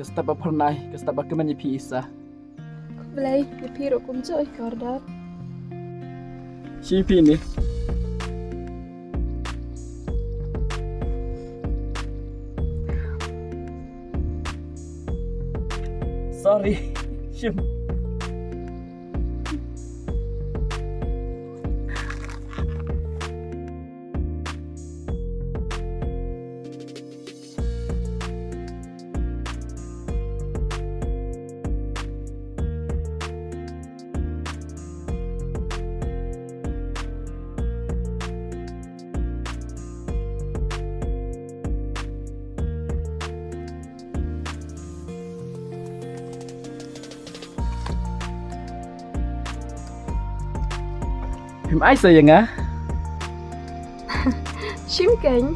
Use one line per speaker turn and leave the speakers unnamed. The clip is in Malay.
Kestapa pernah, kestapa kemen pisa.
Belai, piro kunco ikordar.
Siapa ni? Sorry, Shim. Phim ai sayang ah?
Shim keng.